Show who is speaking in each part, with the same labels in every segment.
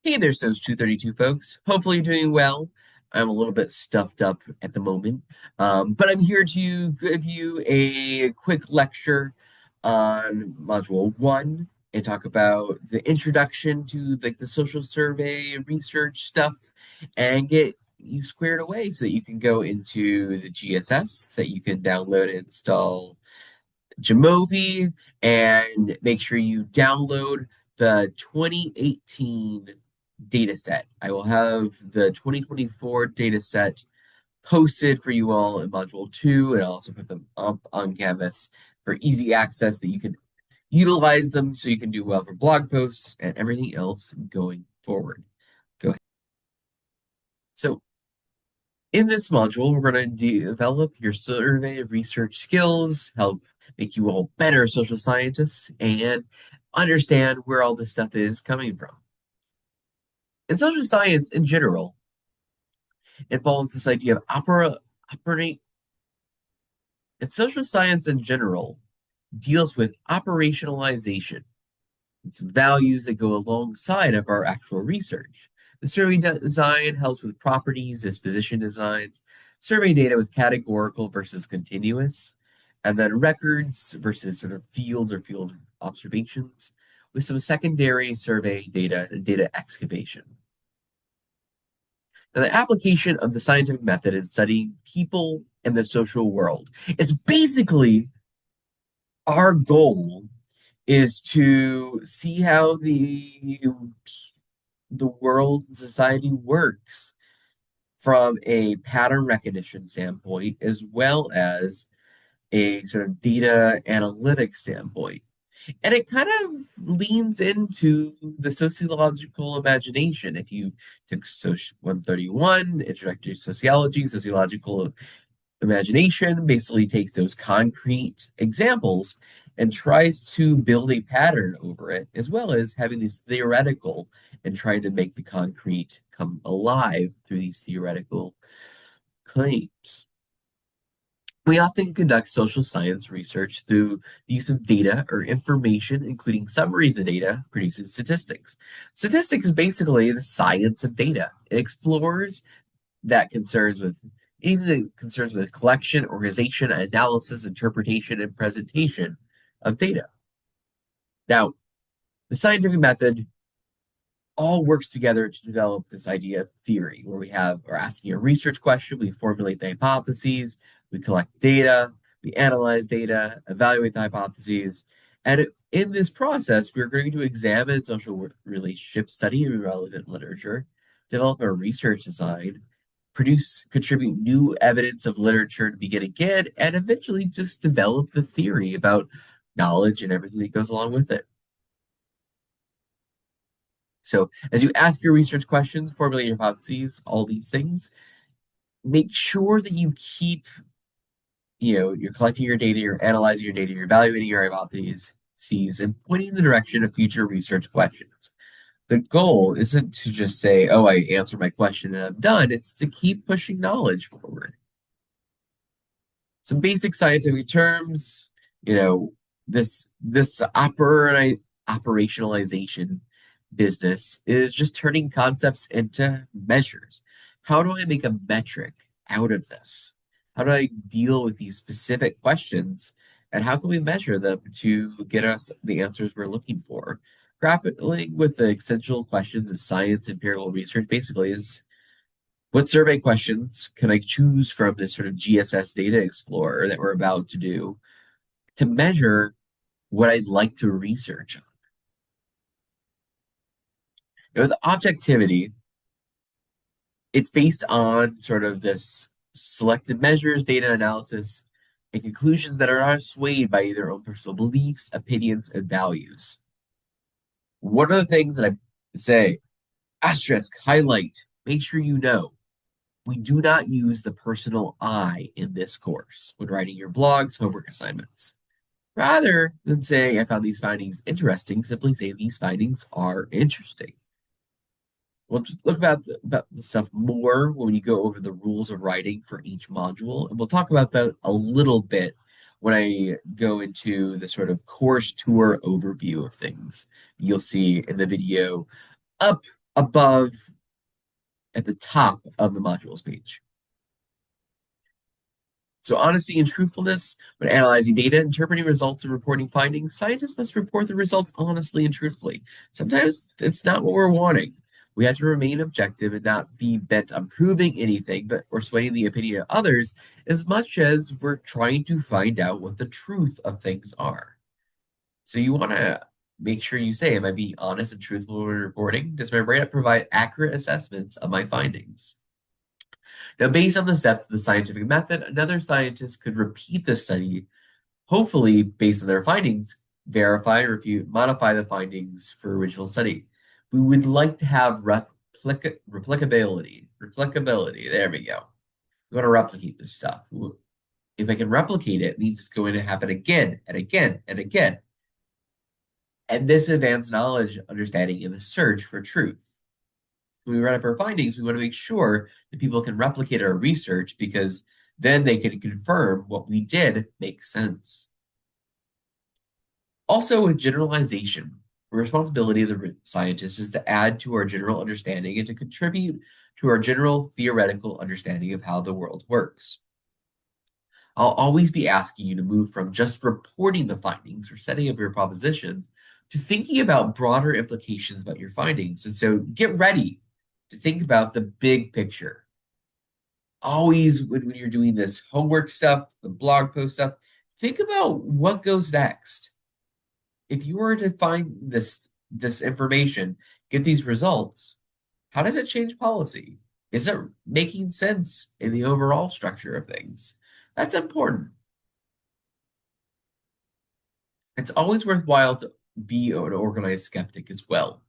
Speaker 1: Hey there, SOS 232 folks. Hopefully you're doing well. I'm a little bit stuffed up at the moment, but I'm here to give you a quick lecture on Module 1 and talk about the introduction to the social survey research stuff and get you squared away so that you can go into the GSS, that you can download and install Jamovi, and make sure you download the 2018 data set. I will have the 2024 data set posted for you all in Module 2, and I'll also put them up on Canvas for easy access that you can utilize them so you can do well for blog posts and everything else going forward. Go ahead. So in this module, we're going to develop your survey research skills, help make you all better social scientists, and understand where all this stuff is coming from. In social science in general, it follows this idea of operate. And social science in general deals with operationalization. It's values that go alongside of our actual research. The survey design helps with properties, disposition designs, survey data with categorical versus continuous, and then records versus sort of fields or field observations, with some secondary survey data and data excavation. Now, the application of the scientific method in studying people and the social world. It's basically our goal is to see how the world and society works from a pattern recognition standpoint as well as a sort of data analytic standpoint. And it kind of leans into the sociological imagination. If you took Social 131, Introductory Sociology, sociological imagination basically takes those concrete examples and tries to build a pattern over it, as well as having these theoretical and trying to make the concrete come alive through these theoretical claims. We often conduct social science research through the use of data or information, including summaries of data, producing statistics. Statistics is basically the science of data. It explores that concerns with anything that concerns with collection, organization, analysis, interpretation, and presentation of data. Now, the scientific method all works together to develop this idea of theory, where we're asking a research question, we formulate the hypotheses, we collect data, we analyze data, evaluate the hypotheses, and in this process, we're going to examine social relationships, study relevant literature, develop a research design, contribute new evidence of literature to begin again, and eventually just develop the theory about knowledge and everything that goes along with it. So as you ask your research questions, formulate your hypotheses, all these things, make sure that you keep, you're collecting your data, you're analyzing your data, you're evaluating your hypotheses, and pointing in the direction of future research questions. The goal isn't to just say, oh, I answered my question and I'm done. It's to keep pushing knowledge forward. Some basic scientific terms, this operationalization business is just turning concepts into measures. How do I make a metric out of this? How do I deal with these specific questions? And how can we measure them to get us the answers we're looking for? Grappling with the essential questions of science empirical research basically is what survey questions can I choose from this sort of GSS data explorer that we're about to do to measure what I'd like to research on? With objectivity, it's based on sort of this selected measures, data analysis, and conclusions that are not swayed by either own personal beliefs, opinions, and values. What are the things that I say? Asterisk, highlight, make sure you know. We do not use the personal I in this course when writing your blogs, homework assignments. Rather than saying I found these findings interesting, simply say these findings are interesting. We'll look about the stuff more when you go over the rules of writing for each module, and we'll talk about that a little bit when I go into the sort of course tour overview of things you'll see in the video up above at the top of the modules page. So honesty and truthfulness, when analyzing data, interpreting results, and reporting findings, scientists must report the results honestly and truthfully. Sometimes it's not what we're wanting. We have to remain objective and not be bent on proving anything, but or swaying the opinion of others as much as we're trying to find out what the truth of things are. So you want to make sure you say, am I being honest and truthful when reporting? Does my write-up provide accurate assessments of my findings? Now, based on the steps of the scientific method, another scientist could repeat the study, hopefully based on their findings, verify, refute, modify the findings for original study. We would like to have replicability. Replicability. There we go. We want to replicate this stuff. If I can replicate it, it means it's going to happen again and again and again. And this advanced knowledge, understanding, and the search for truth. When we write up our findings, we want to make sure that people can replicate our research because then they can confirm what we did makes sense. Also, with generalization, the responsibility of the scientist is to add to our general understanding and to contribute to our general theoretical understanding of how the world works. I'll always be asking you to move from just reporting the findings or setting up your propositions to thinking about broader implications about your findings. And so get ready to think about the big picture. Always, when you're doing this homework stuff, the blog post stuff, think about what goes next. If you were to find this information, get these results, how does it change policy? Is it making sense in the overall structure of things? That's important. It's always worthwhile to be an organized skeptic as well.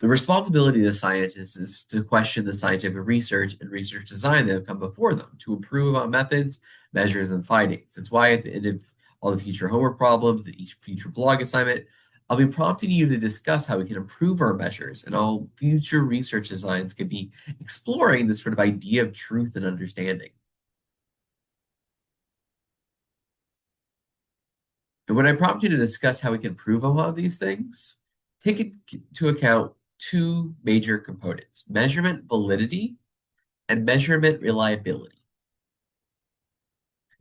Speaker 1: The responsibility of the scientists is to question the scientific research and research design that have come before them, to improve on methods, measures, and findings. That's why at the end of all the future homework problems and each future blog assignment, I'll be prompting you to discuss how we can improve our measures, and all future research designs could be exploring this sort of idea of truth and understanding. And when I prompt you to discuss how we can improve on all of these things, take into account two major components: measurement validity and measurement reliability.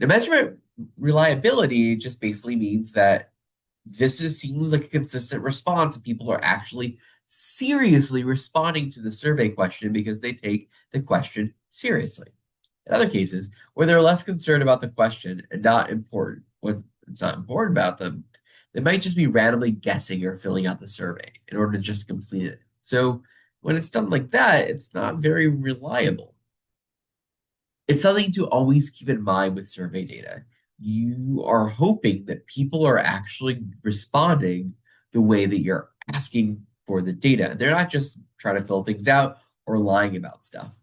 Speaker 1: Now, measurement reliability just basically means that seems like a consistent response, and people are actually seriously responding to the survey question because they take the question seriously. In other cases, where they're less concerned about the question and not important, what it's not important about them, they might just be randomly guessing or filling out the survey in order to just complete it. So when it's done like that, it's not very reliable. It's something to always keep in mind with survey data. You are hoping that people are actually responding the way that you're asking for the data. They're not just trying to fill things out or lying about stuff.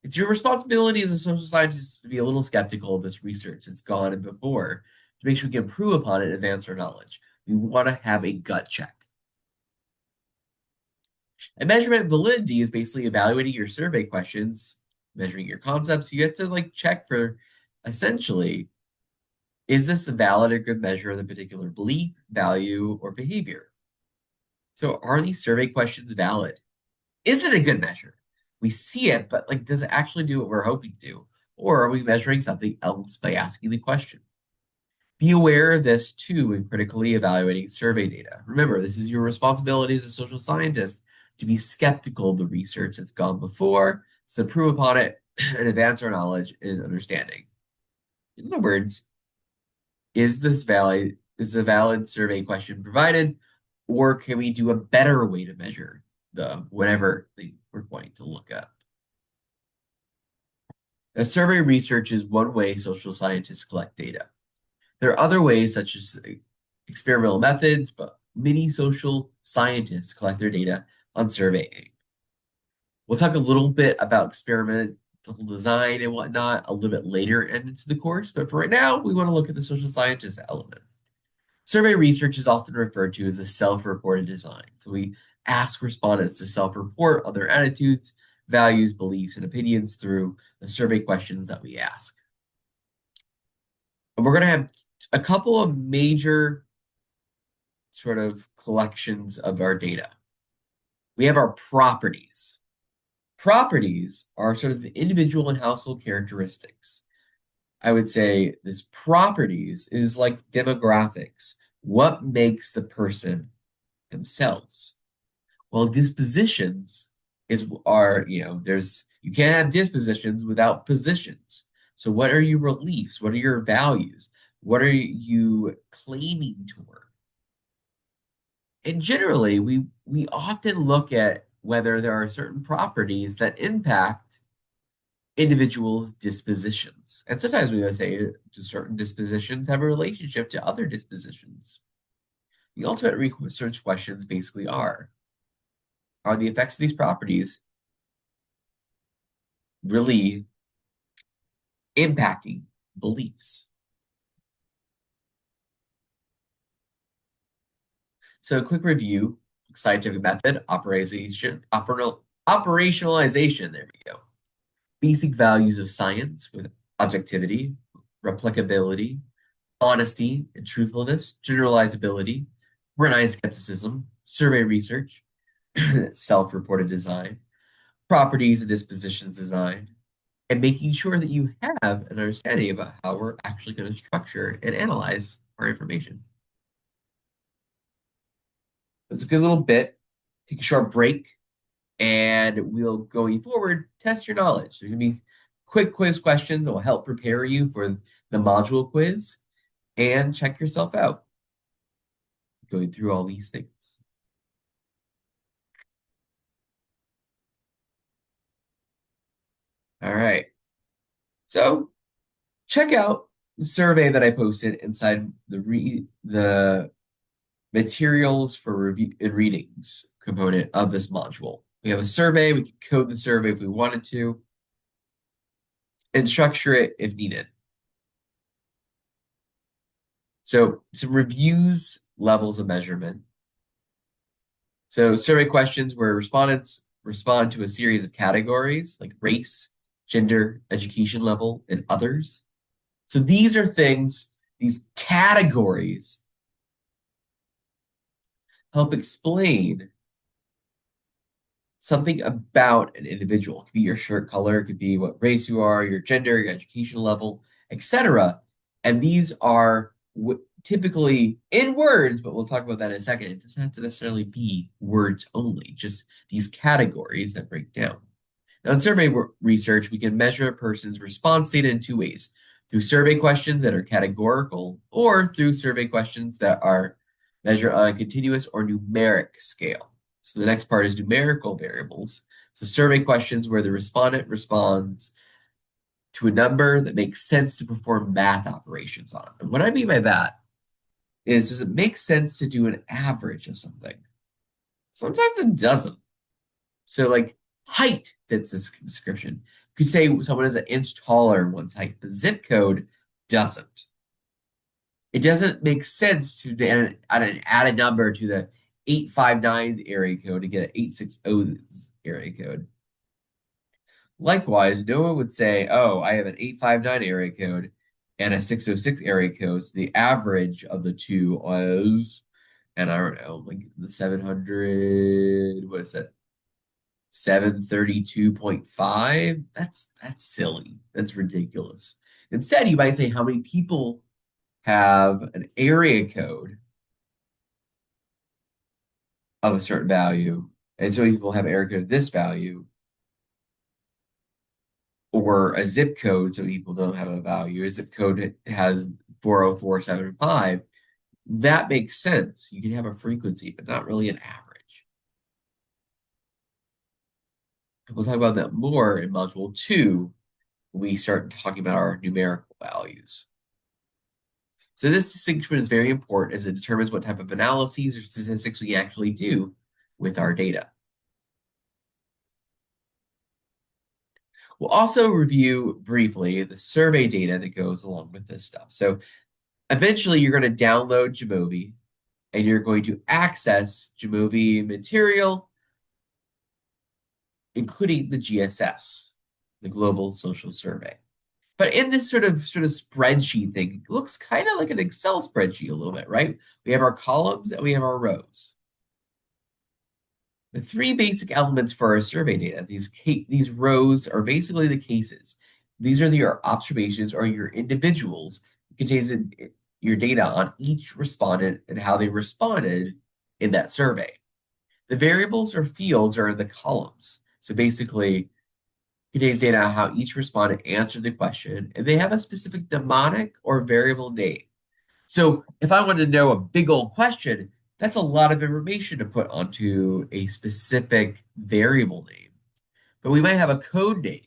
Speaker 1: It's your responsibility as a social scientist to be a little skeptical of this research that's gone in before to make sure we can improve upon it and advance our knowledge. We want to have a gut check. And measurement validity is basically evaluating your survey questions, measuring your concepts. You have to check for essentially, is this a valid or good measure of the particular belief, value, or behavior? So are these survey questions valid? Is it a good measure? We see it, but does it actually do what we're hoping to do? Or are we measuring something else by asking the question? Be aware of this too when critically evaluating survey data. Remember, this is your responsibility as a social scientist to be skeptical of the research that's gone before, so to improve upon it and advance our knowledge and understanding. In other words, is the valid survey question provided, or can we do a better way to measure the whatever thing we're going to look up? Now, survey research is one way social scientists collect data. There are other ways, such as experimental methods, but many social scientists collect their data on surveying. We'll talk a little bit about experimental design and whatnot a little bit later into the course, but for right now, we want to look at the social scientist element. Survey research is often referred to as a self-reported design. So we ask respondents to self-report on their attitudes, values, beliefs, and opinions through the survey questions that we ask. And we're going to have a couple of major sort of collections of our data. We have our properties. Properties are sort of the individual and household characteristics. I would say this properties is like demographics. What makes the person themselves? Well, dispositions there's you can't have dispositions without positions. So what are your beliefs? What are your values? What are you claiming toward? And generally, we often look at whether there are certain properties that impact individuals' dispositions. And sometimes we would say do certain dispositions have a relationship to other dispositions. The ultimate research questions basically are the effects of these properties really impacting beliefs? So a quick review, scientific method, operationalization, there we go. Basic values of science with objectivity, replicability, honesty and truthfulness, generalizability, Brennine skepticism, survey research, self-reported design, properties and dispositions design, and making sure that you have an understanding about how we're actually going to structure and analyze our information. It's a good little bit. Take a short break, and we'll, going forward, test your knowledge. There's going to be quick quiz questions that will help prepare you for the module quiz and check yourself out going through all these things. All right. So check out the survey that I posted inside the materials for review and readings component of this module. We have a survey. We can code the survey if we wanted to and structure it if needed. So some reviews levels of measurement. So survey questions where respondents respond to a series of categories like race, gender, education level, and others. So these are things, these categories help explain something about an individual. It could be your shirt color, it could be what race you are, your gender, your education level, etc. And these are typically in words, but we'll talk about that in a second. It doesn't have to necessarily be words only, just these categories that break down. Now, in survey research, we can measure a person's response data in two ways: through survey questions that are categorical, or through survey questions that are measured on a continuous or numeric scale. So the next part is numerical variables. So survey questions where the respondent responds to a number that makes sense to perform math operations on. And what I mean by that is, does it make sense to do an average of something? Sometimes it doesn't. So like height fits this description. You could say someone is an inch taller in one's height. The zip code doesn't. It doesn't make sense to add a number to the 859 area code to get an 860 area code. Likewise, no one would say, oh, I have an 859 area code and a 606 area code. So the average of the two was, and I don't know, like the 700, what is that? 732.5? That's silly. That's ridiculous. Instead, you might say how many people have an area code of a certain value, and so people have an area code of this value, or a zip code, so people don't have a value. A zip code has 40475. That makes sense. You can have a frequency, but not really an average. We'll talk about that more in module 2 when we start talking about our numerical values. So this distinction is very important as it determines what type of analyses or statistics we actually do with our data. We'll also review briefly the survey data that goes along with this stuff. So eventually you're going to download Jamovi and you're going to access Jamovi material, including the GSS, the Global Social Survey. But in this sort of spreadsheet thing, it looks kind of like an Excel spreadsheet a little bit, right? We have our columns and we have our rows. The three basic elements for our survey data. These rows are basically the cases. These are your observations or your individuals. It contains your data on each respondent and how they responded in that survey. The variables or fields are in the columns. So basically, contains data on how each respondent answered the question, and they have a specific mnemonic or variable name. So if I want to know a big old question, that's a lot of information to put onto a specific variable name. But we might have a code name.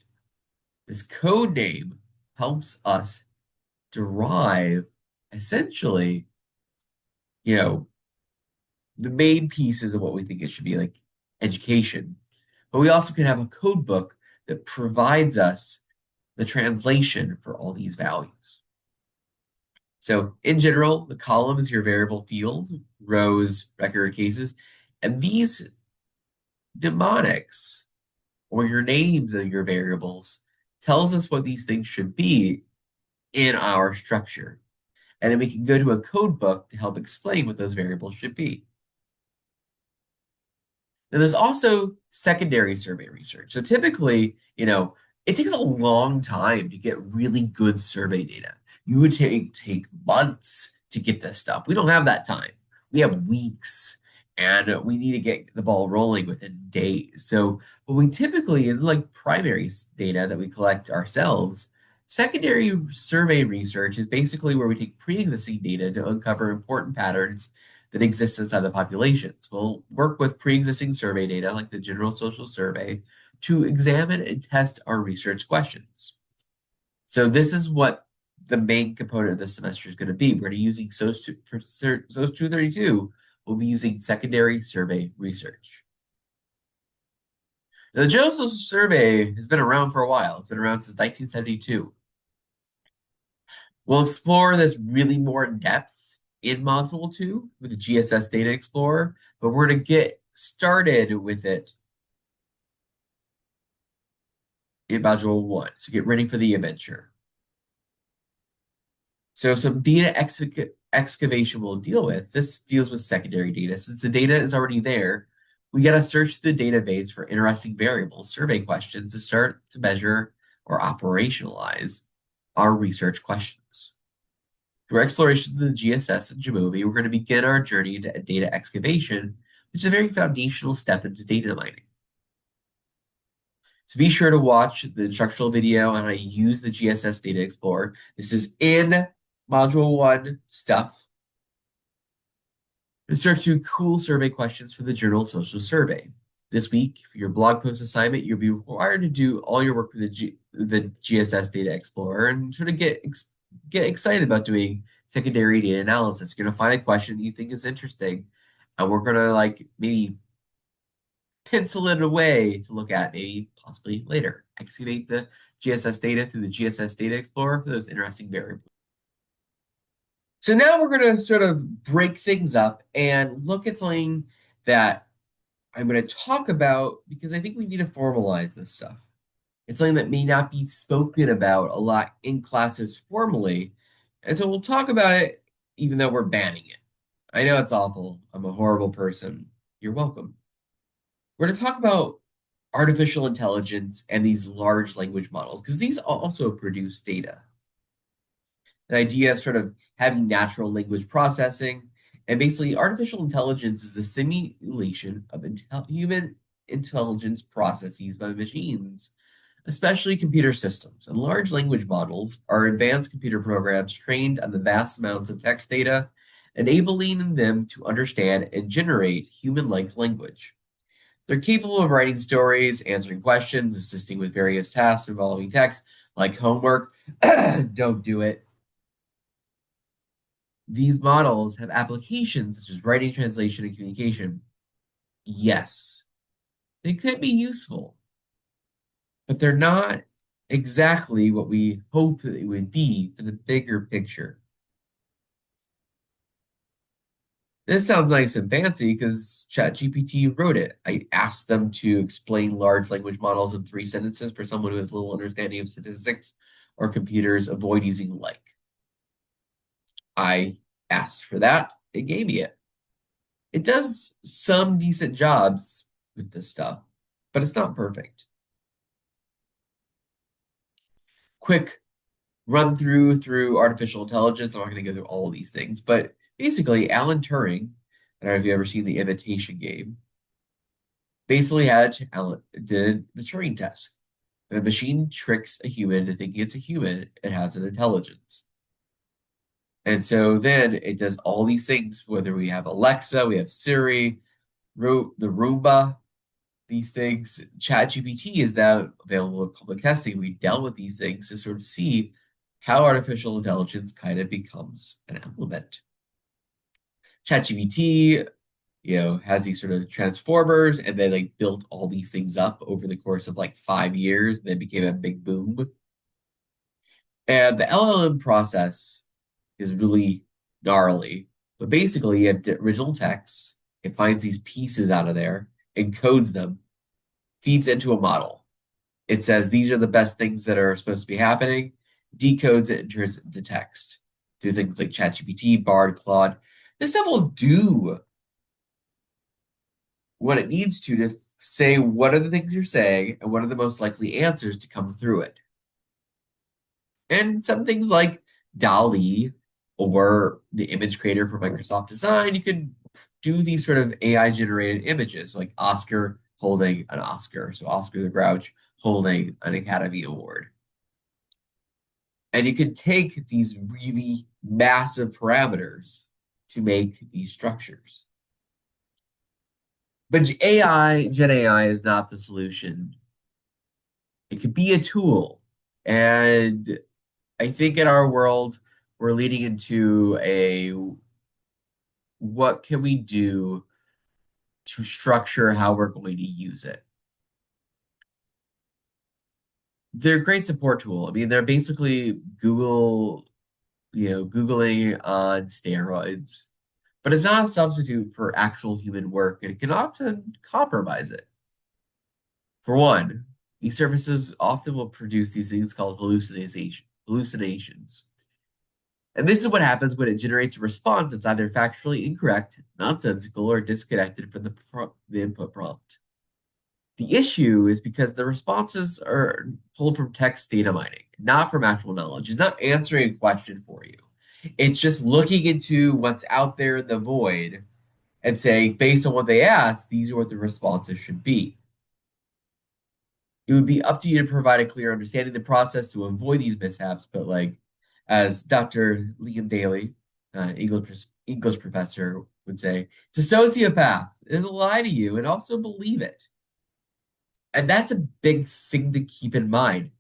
Speaker 1: This code name helps us derive essentially, you know, the main pieces of what we think it should be like education. But we also can have a code book that provides us the translation for all these values. So in general, the column is your variable field, rows, record cases, and these mnemonics or your names of your variables tells us what these things should be in our structure. And then we can go to a code book to help explain what those variables should be. Now, there's also secondary survey research. So typically, it takes a long time to get really good survey data. You would take months to get this stuff. We don't have that time. We have weeks, and we need to get the ball rolling within days. So when we typically, in like primary data that we collect ourselves, secondary survey research is basically where we take pre-existing data to uncover important patterns that exist inside the populations. We'll work with pre-existing survey data like the General Social Survey to examine and test our research questions. So this is what the main component of this semester is going to be. We're going to be using SOS 232, we'll be using secondary survey research. Now, the General Social Survey has been around for a while. It's been around since 1972. We'll explore this really more in depth in Module 2 with the GSS Data Explorer, but we're going to get started with it in Module 1. So get ready for the adventure. So some data excavation we'll deal with. This deals with secondary data. Since the data is already there, we got to search the database for interesting variables, survey questions to start to measure or operationalize our research questions. Through our explorations of the GSS and Jamovi, we're going to begin our journey into data excavation, which is a very foundational step into data mining. So be sure to watch the instructional video on how to use the GSS Data Explorer. This is in Module 1 stuff. And search through cool survey questions for the General Social Survey. This week, for your blog post assignment, you'll be required to do all your work with the GSS Data Explorer and sort of get excited about doing secondary data analysis. You're going to find a question that you think is interesting, and we're going to maybe pencil it away to look at maybe possibly later. Excavate the GSS data through the GSS Data Explorer for those interesting variables. So now we're going to sort of break things up and look at something that I'm going to talk about because I think we need to formalize this stuff. It's something that may not be spoken about a lot in classes formally. And so we'll talk about it even though we're banning it. I know it's awful. I'm a horrible person. You're welcome. We're going to talk about artificial intelligence and these large language models because these also produce data. The idea of sort of having natural language processing, and basically artificial intelligence is the simulation of human intelligence processes by machines, especially computer systems. And large language models are advanced computer programs trained on the vast amounts of text data, enabling them to understand and generate human-like language. They're capable of writing stories, answering questions, assisting with various tasks involving text, like homework. Don't do it. These models have applications such as writing, translation, and communication. Yes, they could be useful, but they're not exactly what we hope they would be for the bigger picture. This sounds nice and fancy because ChatGPT wrote it. I asked them to explain large language models in 3 sentences for someone who has little understanding of statistics or computers. Avoid using like. I asked for that. It gave me it. It does some decent jobs. with this stuff, but it's not perfect. Quick run through artificial intelligence. I'm not going to go through all of these things, but basically, Alan Turing, I don't know if you've ever seen the Imitation Game, basically did the Turing test. If a machine tricks a human into thinking it's a human, it has an intelligence. And so then it does all these things, whether we have Alexa, we have Siri, the Roomba, these things. ChatGPT is now available in public testing. We dealt with these things to sort of see how artificial intelligence kind of becomes an element. ChatGPT, has these sort of transformers, and they like built all these things up over the course of like 5 years, and then became a big boom. And the LLM process is really gnarly. But basically, you have original text, it finds these pieces out of there, encodes them, feeds into a model. It says these are the best things that are supposed to be happening, decodes it, and turns it into text through things like ChatGPT, Bard, Claude. This stuff will do what it needs to say what are the things you're saying and what are the most likely answers to come through it. And some things like DALL-E or the image creator for Microsoft Design, you could do these sort of AI generated images like Oscar holding an Oscar. So Oscar the Grouch holding an Academy Award. And you could take these really massive parameters to make these structures. But Gen AI is not the solution. It could be a tool. And I think in our world, we're leading into a what can we do to structure how we're going to use it? They're a great support tool. I mean, they're basically Googling on steroids, but it's not a substitute for actual human work, and it can often compromise it. For one, these services often will produce these things called hallucinations. And this is what happens when it generates a response that's either factually incorrect, nonsensical, or disconnected from the input prompt. The issue is because the responses are pulled from text data mining, not from actual knowledge. It's not answering a question for you. It's just looking into what's out there in the void and saying, based on what they asked, these are what the responses should be. It would be up to you to provide a clear understanding of the process to avoid these mishaps. But like, as Dr. Liam Daly, English professor, would say, it's a sociopath. It'll lie to you and also believe it. And that's a big thing to keep in mind.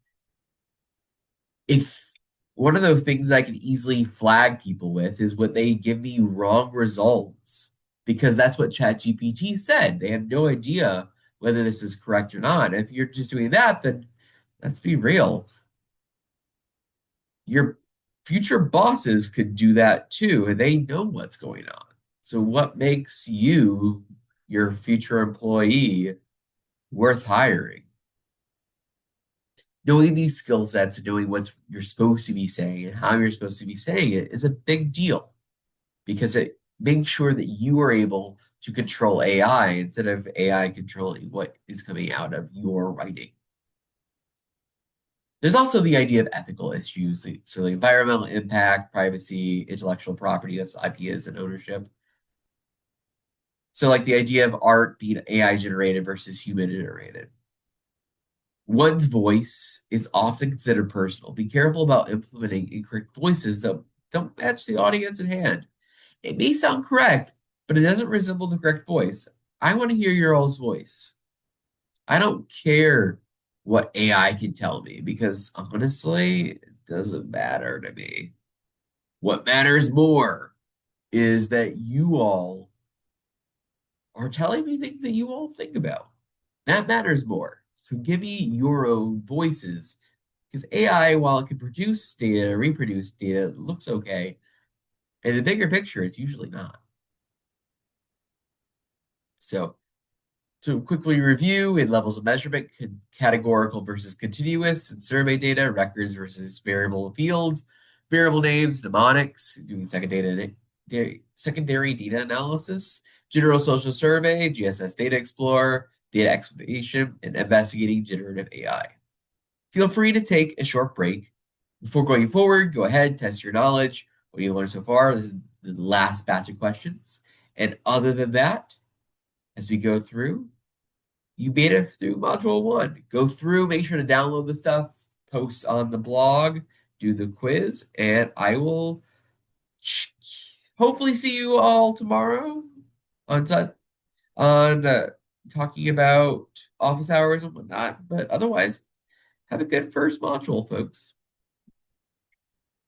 Speaker 1: If one of the things I can easily flag people with is when they give me wrong results, because that's what ChatGPT said. They have no idea whether this is correct or not. If you're just doing that, then let's be real. Your future bosses could do that too, and they know what's going on. So, what makes you, your future employee, worth hiring? Knowing these skill sets and knowing what you're supposed to be saying and how you're supposed to be saying it is a big deal because it makes sure that you are able to control AI instead of AI controlling what is coming out of your writing. There's also the idea of ethical issues, so the environmental impact, privacy, intellectual property, that's IP and ownership. So like the idea of art being AI generated versus human generated. One's voice is often considered personal. Be careful about implementing incorrect voices that don't match the audience at hand. It may sound correct, but it doesn't resemble the correct voice. I want to hear your all's voice. I don't care what AI can tell me because honestly, it doesn't matter to me. What matters more is that you all are telling me things that you all think about. That matters more. So give me your own voices. Because AI, while it can produce data, reproduce data, looks okay. In the bigger picture, it's usually not. So to quickly review in levels of measurement, categorical versus continuous, and survey data, records versus variable fields, variable names, mnemonics, doing secondary data analysis, general social survey, GSS Data Explorer, data exploration, and investigating generative AI. Feel free to take a short break. Before going forward, go ahead, test your knowledge. What you learned so far, this is the last batch of questions. And other than that, as we go through, you made it through module one. Go through, make sure to download the stuff, post on the blog, do the quiz, and I will hopefully see you all tomorrow on on talking about office hours and whatnot. But otherwise, have a good first module, folks.